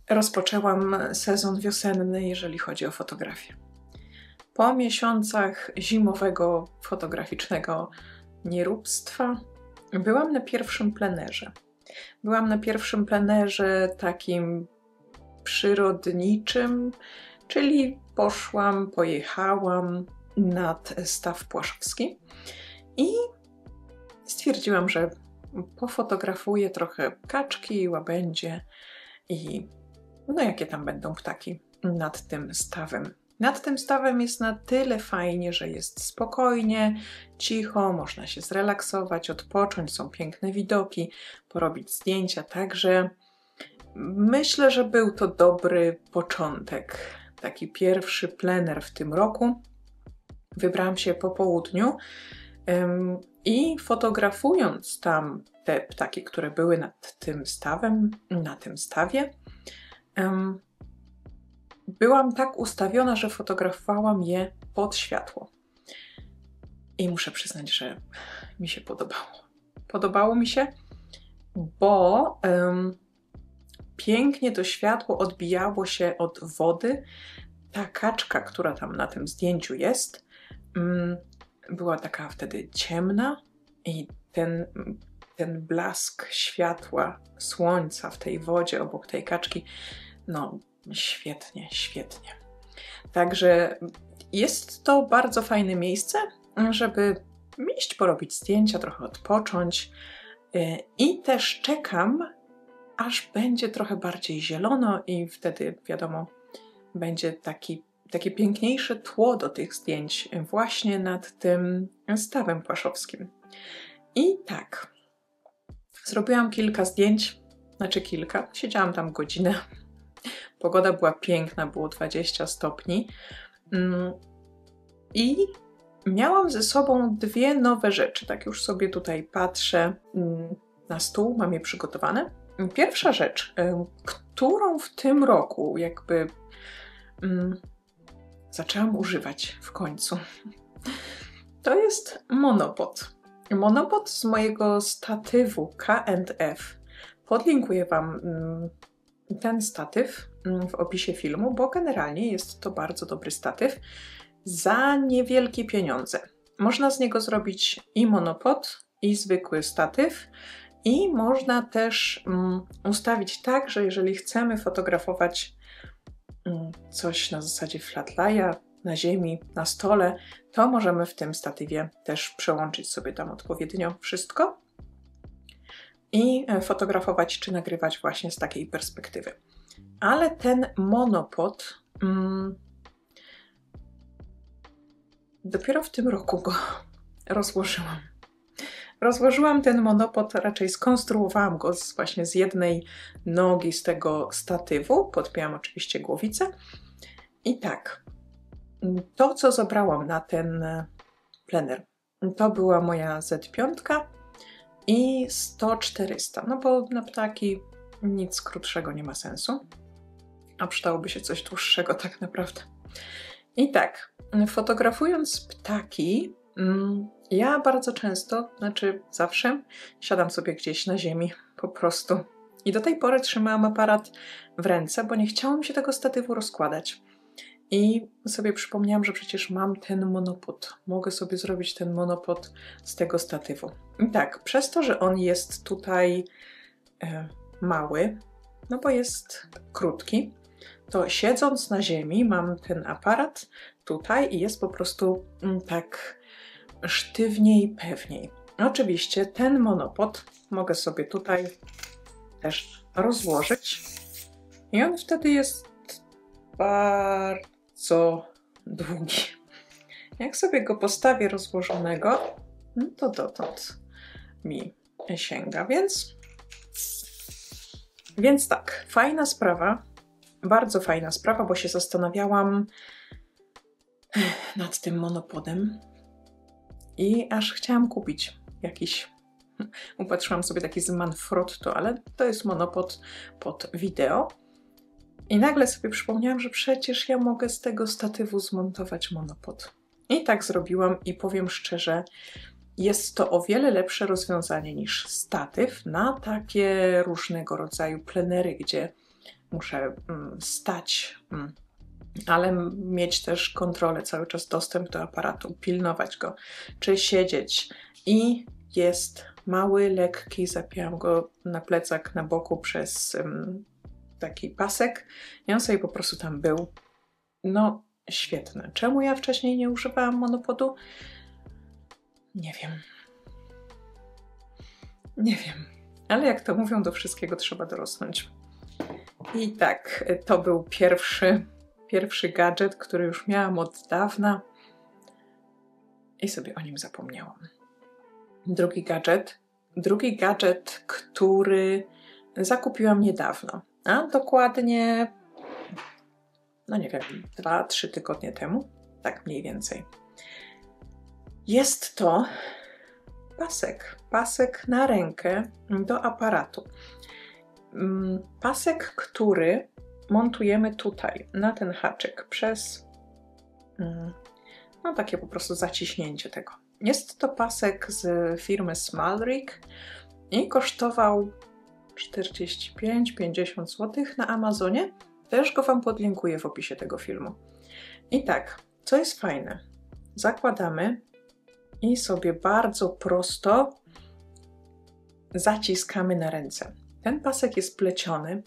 rozpoczęłam sezon wiosenny, jeżeli chodzi o fotografię. Po miesiącach zimowego fotograficznego nieróbstwa byłam na pierwszym plenerze. Byłam na pierwszym plenerze takim przyrodniczym, czyli pojechałam nad Staw Płaszowski i stwierdziłam, że pofotografuję trochę kaczki, łabędzie i jakie tam będą ptaki nad tym stawem. Nad tym stawem jest na tyle fajnie, że jest spokojnie, cicho, można się zrelaksować, odpocząć, są piękne widoki, porobić zdjęcia, także myślę, że był to dobry początek, taki pierwszy plener w tym roku. Wybrałam się po południu i fotografując tam te ptaki, które były nad tym stawem, na tym stawie, byłam tak ustawiona, że fotografowałam je pod światło. I muszę przyznać, że mi się podobało. Podobało mi się, bo pięknie to światło odbijało się od wody. Ta kaczka, która tam na tym zdjęciu jest, była taka wtedy ciemna i ten blask światła słońca w tej wodzie obok tej kaczki, świetnie, świetnie. Także jest to bardzo fajne miejsce, żeby iść porobić zdjęcia, trochę odpocząć i też czekam, aż będzie trochę bardziej zielono i wtedy, wiadomo, będzie takie piękniejsze tło do tych zdjęć właśnie nad tym stawem płaszowskim. I tak, zrobiłam kilka zdjęć, siedziałam tam godzinę. Pogoda była piękna, było 20 stopni i miałam ze sobą dwie nowe rzeczy. Tak już sobie tutaj patrzę na stół, mam je przygotowane. Pierwsza rzecz, którą w tym roku zaczęłam używać w końcu, to jest monopod. Monopod z mojego statywu K&F. Podlinkuję Wam ten statyw w opisie filmu, bo generalnie jest to bardzo dobry statyw za niewielkie pieniądze. Można z niego zrobić i monopod, i zwykły statyw, i można też ustawić tak, że jeżeli chcemy fotografować coś na zasadzie flatlaya, na ziemi, na stole, to możemy w tym statywie też przełączyć sobie tam odpowiednio wszystko i fotografować czy nagrywać właśnie z takiej perspektywy. Ale ten monopod dopiero w tym roku go rozłożyłam. Rozłożyłam ten monopod, raczej skonstruowałam go właśnie z jednej nogi z tego statywu, podpięłam oczywiście głowicę i tak, to co zabrałam na ten plener, to była moja Z5 i 100-400, bo na ptaki nic krótszego nie ma sensu, a przydałoby się coś dłuższego tak naprawdę. I tak, fotografując ptaki, ja bardzo często, zawsze siadam sobie gdzieś na ziemi po prostu. I do tej pory trzymałam aparat w ręce, bo nie chciało mi się tego statywu rozkładać. I sobie przypomniałam, że przecież mam ten monopod. Mogę sobie zrobić ten monopod z tego statywu. I tak, przez to, że on jest tutaj mały, bo jest krótki, to siedząc na ziemi mam ten aparat tutaj i jest po prostu tak sztywniej, pewniej. Oczywiście ten monopod mogę sobie tutaj też rozłożyć i on wtedy jest bardzo długi. Jak sobie go postawię rozłożonego, to dotąd mi sięga, więc tak, fajna sprawa, bardzo fajna sprawa, bo się zastanawiałam nad tym monopodem i aż chciałam kupić jakiś. Upatrzyłam sobie taki z Manfrotto, ale to jest monopod pod wideo. I nagle sobie przypomniałam, że przecież ja mogę z tego statywu zmontować monopod. I tak zrobiłam i powiem szczerze, jest to o wiele lepsze rozwiązanie niż statyw na takie różnego rodzaju plenery, gdzie muszę stać, ale mieć też kontrolę, cały czas dostęp do aparatu, pilnować go, czy siedzieć. I jest mały, lekki, zapięłam go na plecak, na boku przez taki pasek i on sobie po prostu tam był. No, świetne. Czemu ja wcześniej nie używałam monopodu? Nie wiem. Nie wiem. Ale jak to mówią, do wszystkiego trzeba dorosnąć. I tak, to był pierwszy gadżet, który już miałam od dawna i sobie o nim zapomniałam. Drugi gadżet, który zakupiłam niedawno, a dokładnie, no nie wiem, 2-3 tygodnie temu, tak mniej więcej. Jest to pasek na rękę do aparatu. Pasek, który montujemy tutaj, na ten haczyk, przez no takie po prostu zaciśnięcie tego. Jest to pasek z firmy Smalrick i kosztował 45-50 zł na Amazonie. Też go Wam podlinkuję w opisie tego filmu. I tak, co jest fajne, zakładamy i sobie bardzo prosto zaciskamy na ręce. Ten pasek jest pleciony.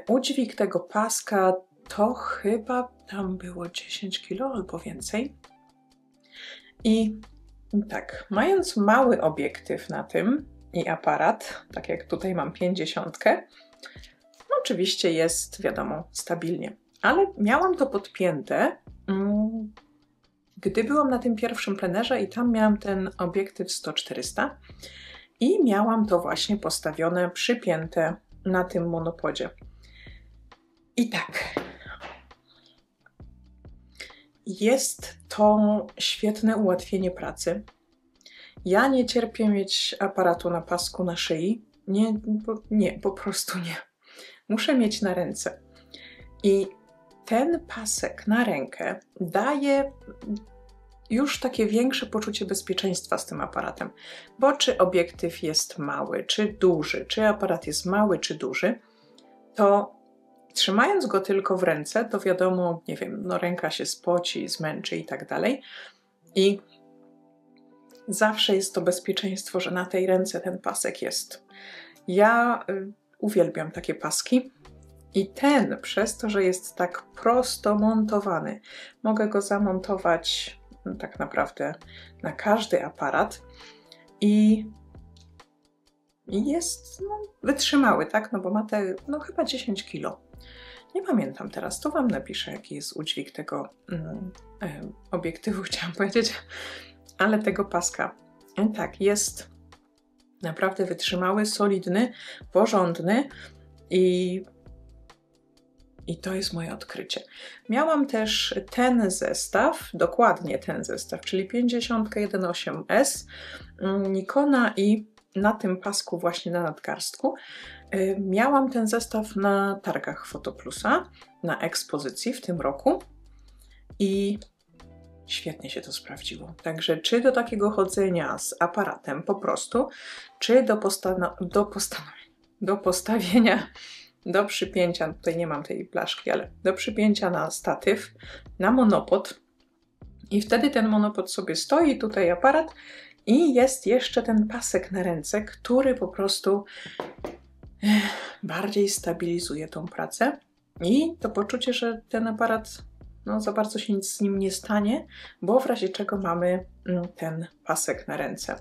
Udźwig tego paska to chyba tam było 10 kg albo więcej. I tak, mając mały obiektyw na tym i aparat, tak jak tutaj mam 50, no oczywiście jest, wiadomo, stabilnie. Ale miałam to podpięte, gdy byłam na tym pierwszym plenerze i tam miałam ten obiektyw 100-400 i miałam to właśnie postawione, przypięte na tym monopodzie. I tak, jest to świetne ułatwienie pracy. Ja nie cierpię mieć aparatu na pasku na szyi. Nie, po prostu nie. Muszę mieć na ręce. I ten pasek na rękę daje już takie większe poczucie bezpieczeństwa z tym aparatem. Bo czy obiektyw jest mały, czy duży, czy aparat jest mały, czy duży, to trzymając go tylko w ręce, to wiadomo, nie wiem, no ręka się spoci, zmęczy i tak dalej. I zawsze jest to bezpieczeństwo, że na tej ręce ten pasek jest. Ja uwielbiam takie paski i ten, przez to, że jest tak prosto montowany, mogę go zamontować tak naprawdę na każdy aparat i jest wytrzymały, tak? No bo ma te, no chyba 10 kg. Nie pamiętam teraz, to Wam napiszę, jaki jest udźwig tego obiektywu, chciałam powiedzieć, ale tego paska. Tak, jest naprawdę wytrzymały, solidny, porządny i to jest moje odkrycie. Miałam też ten zestaw, dokładnie ten zestaw, czyli 50-1.8S Nikona i na tym pasku właśnie na nadgarstku miałam ten zestaw na targach Fotoplusa, na ekspozycji w tym roku i świetnie się to sprawdziło. Także czy do takiego chodzenia z aparatem po prostu, czy do postawienia, do przypięcia, tutaj nie mam tej blaszki, ale do przypięcia na statyw, na monopod i wtedy ten monopod sobie stoi, tutaj aparat i jest jeszcze ten pasek na ręce, który po prostu bardziej stabilizuje tą pracę i to poczucie, że ten aparat no za bardzo się nic z nim nie stanie, bo w razie czego mamy ten pasek na ręce.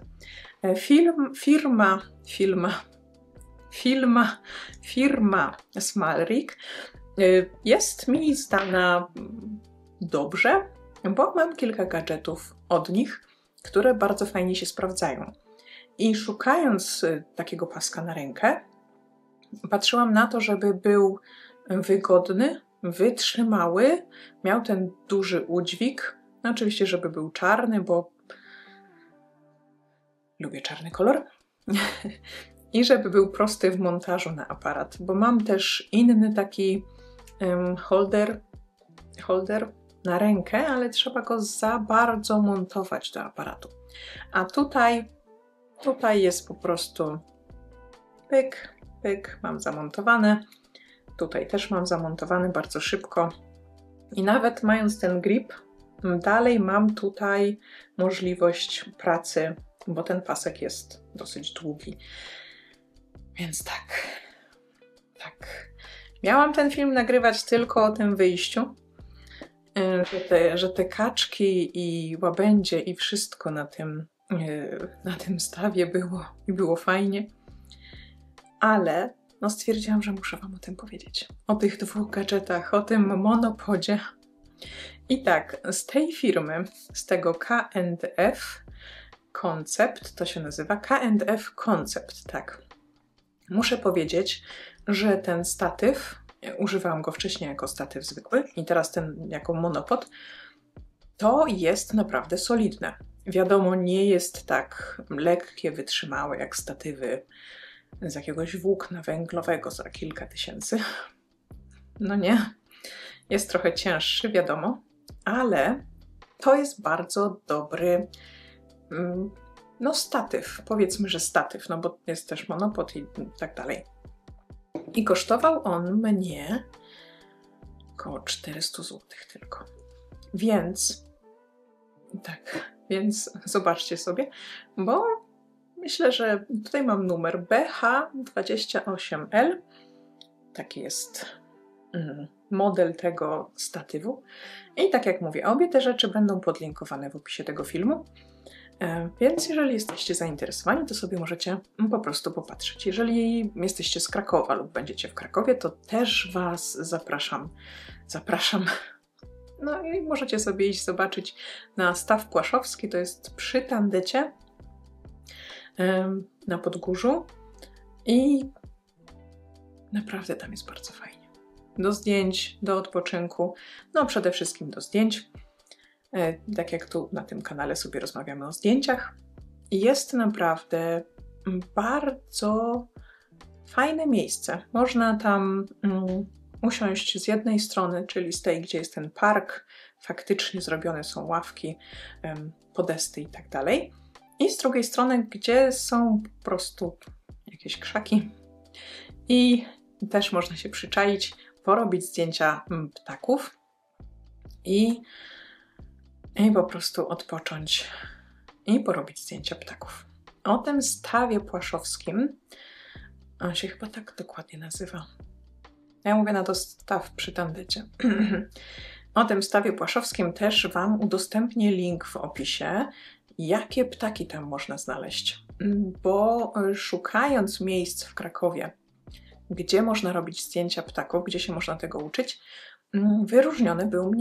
Firma Smalrick jest mi znana dobrze, bo mam kilka gadżetów od nich, które bardzo fajnie się sprawdzają. I szukając takiego paska na rękę, patrzyłam na to, żeby był wygodny, wytrzymały, miał ten duży udźwig, no oczywiście, żeby był czarny, bo lubię czarny kolor i żeby był prosty w montażu na aparat, bo mam też inny taki holder na rękę, ale trzeba go za bardzo montować do aparatu. A tutaj jest po prostu pyk, pyk, mam zamontowane. Tutaj też mam zamontowany bardzo szybko. I nawet mając ten grip, dalej mam tutaj możliwość pracy, bo ten pasek jest dosyć długi. Więc tak. Miałam ten film nagrywać tylko o tym wyjściu, że te kaczki i łabędzie i wszystko na tym stawie było fajnie. Ale no stwierdziłam, że muszę wam o tym powiedzieć. O tych 2 gadżetach, o tym monopodzie. I tak, z tej firmy, z tego K&F Concept, to się nazywa K&F Concept, tak. Muszę powiedzieć, że ten statyw, używałam go wcześniej jako statyw zwykły i teraz ten jako monopod, to jest naprawdę solidne. Wiadomo, nie jest tak lekkie, wytrzymałe jak statywy z jakiegoś włókna węglowego za kilka tysięcy. No nie, jest trochę cięższy, wiadomo, ale to jest bardzo dobry no statyw, powiedzmy, że statyw, no bo jest też monopod i tak dalej. I kosztował on mnie około 400 zł tylko. Więc zobaczcie sobie, bo myślę, że tutaj mam numer BH28L. Taki jest model tego statywu. I tak jak mówię, obie te rzeczy będą podlinkowane w opisie tego filmu. Więc jeżeli jesteście zainteresowani, to sobie możecie po prostu popatrzeć. Jeżeli jesteście z Krakowa lub będziecie w Krakowie, to też was zapraszam. No i możecie sobie iść zobaczyć na Staw Płaszowski, to jest przy Tandecie na Podgórzu i naprawdę tam jest bardzo fajnie. Do zdjęć, do odpoczynku, no przede wszystkim do zdjęć. Tak jak tu na tym kanale sobie rozmawiamy o zdjęciach. Jest naprawdę bardzo fajne miejsce. Można tam usiąść z jednej strony, czyli z tej, gdzie jest ten park, faktycznie zrobione są ławki, podesty i tak dalej. I z drugiej strony, gdzie są po prostu jakieś krzaki i też można się przyczaić, porobić zdjęcia ptaków i po prostu odpocząć i porobić zdjęcia ptaków. O tym stawie płaszowskim, on się chyba tak dokładnie nazywa. Ja mówię na to staw przy Tandecie. O tym stawie płaszowskim też wam udostępnię link w opisie, jakie ptaki tam można znaleźć. Bo szukając miejsc w Krakowie, gdzie można robić zdjęcia ptaków, gdzie się można tego uczyć, wyróżniony był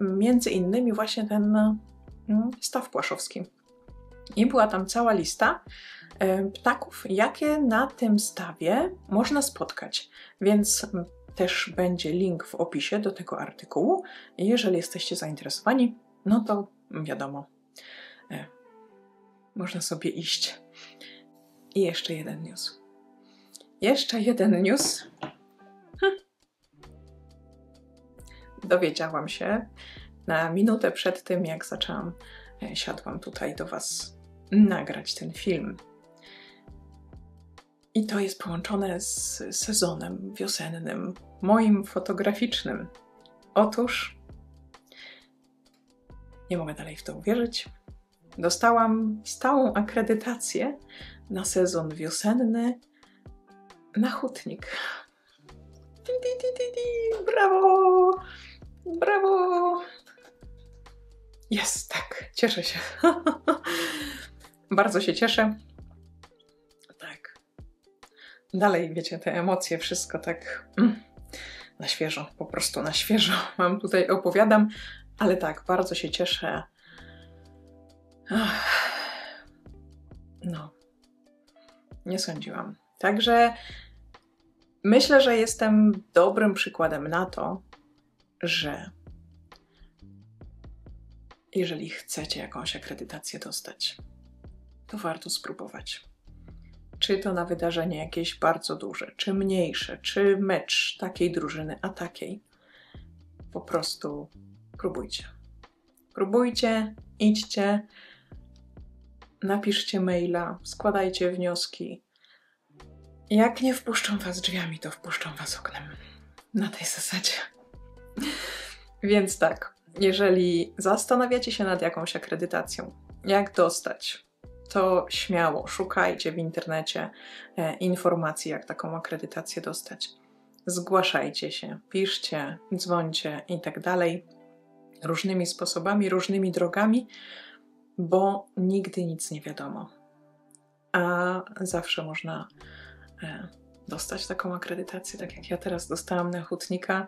między innymi właśnie ten staw płaszowski. I była tam cała lista ptaków, jakie na tym stawie można spotkać. Więc też będzie link w opisie do tego artykułu. I jeżeli jesteście zainteresowani, no to wiadomo, można sobie iść. I jeszcze jeden news. Dowiedziałam się na minutę przed tym, jak siadłam tutaj do was nagrać ten film. I to jest połączone z sezonem wiosennym, moim fotograficznym. Otóż, nie mogę dalej w to uwierzyć, dostałam stałą akredytację na sezon wiosenny na Hutnik. Brawo! Brawo! Jest, tak, cieszę się. Bardzo się cieszę. Tak. Dalej, wiecie, te emocje, wszystko tak na świeżo, po prostu na świeżo wam tutaj opowiadam, ale tak, bardzo się cieszę. No, nie sądziłam. Także myślę, że jestem dobrym przykładem na to, że jeżeli chcecie jakąś akredytację dostać, to warto spróbować. Czy to na wydarzenie jakieś bardzo duże, czy mniejsze, czy mecz takiej drużyny, a takiej. Po prostu próbujcie. Próbujcie, idźcie, napiszcie maila, składajcie wnioski. Jak nie wpuszczą was drzwiami, to wpuszczą was oknem. na tej zasadzie. Więc tak, jeżeli zastanawiacie się nad jakąś akredytacją, jak dostać, to śmiało szukajcie w internecie informacji, jak taką akredytację dostać. Zgłaszajcie się, piszcie, dzwońcie i tak dalej. Różnymi sposobami, różnymi drogami, bo nigdy nic nie wiadomo. A zawsze można dostać taką akredytację, tak jak ja teraz dostałam na hutnika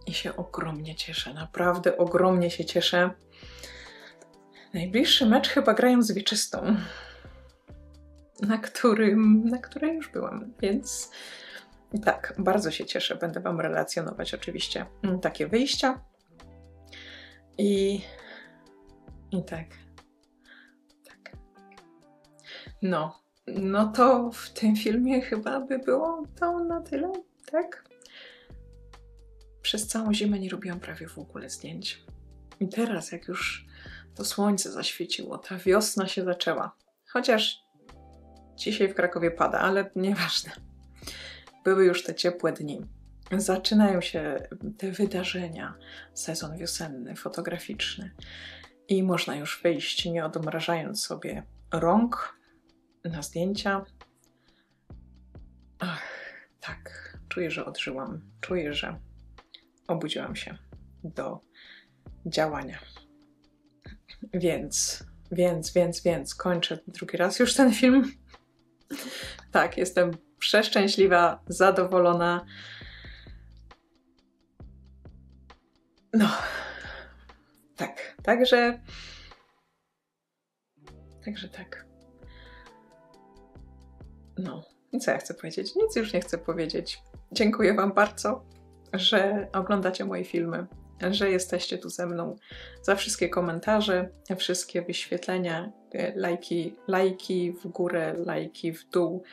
i się ogromnie cieszę, naprawdę ogromnie się cieszę. Najbliższy mecz chyba grają z Wieczystą, na której już byłam, więc tak, bardzo się cieszę. Będę Wam relacjonować oczywiście takie wyjścia. I tak. No to w tym filmie chyba by było to na tyle, tak? Przez całą zimę nie robiłam prawie w ogóle zdjęć. I teraz, jak już to słońce zaświeciło, ta wiosna się zaczęła. Chociaż dzisiaj w Krakowie pada, ale nieważne. Były już te ciepłe dni. Zaczynają się te wydarzenia, sezon wiosenny, fotograficzny. I można już wyjść, nie odmrażając sobie rąk na zdjęcia. Ach, tak. Czuję, że odżyłam. Czuję, że obudziłam się do działania. Więc kończę drugi raz już ten film. Tak, jestem przeszczęśliwa, zadowolona. No, tak. Także tak. No, i co ja chcę powiedzieć? Nic już nie chcę powiedzieć. Dziękuję Wam bardzo, że oglądacie moje filmy, że jesteście tu ze mną, za wszystkie komentarze, wszystkie wyświetlenia, lajki w górę, lajki w dół,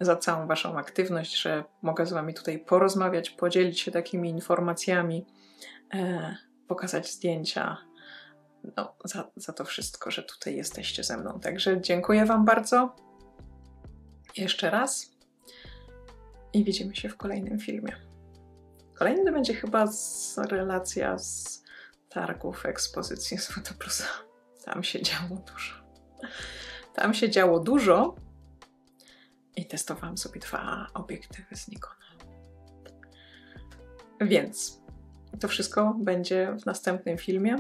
za całą Waszą aktywność, że mogę z Wami tutaj porozmawiać, podzielić się takimi informacjami, pokazać zdjęcia, no, za to wszystko, że tutaj jesteście ze mną. Także dziękuję Wam bardzo jeszcze raz i widzimy się w kolejnym filmie. Kolejny to będzie chyba relacja z targów, ekspozycji z Fotoplusa. Tam się działo dużo i testowałam sobie 2 obiektywy z Nikona. Więc to wszystko będzie w następnym filmie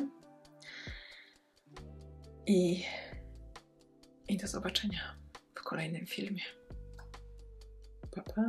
i do zobaczenia w kolejnym filmie. Pa, pa!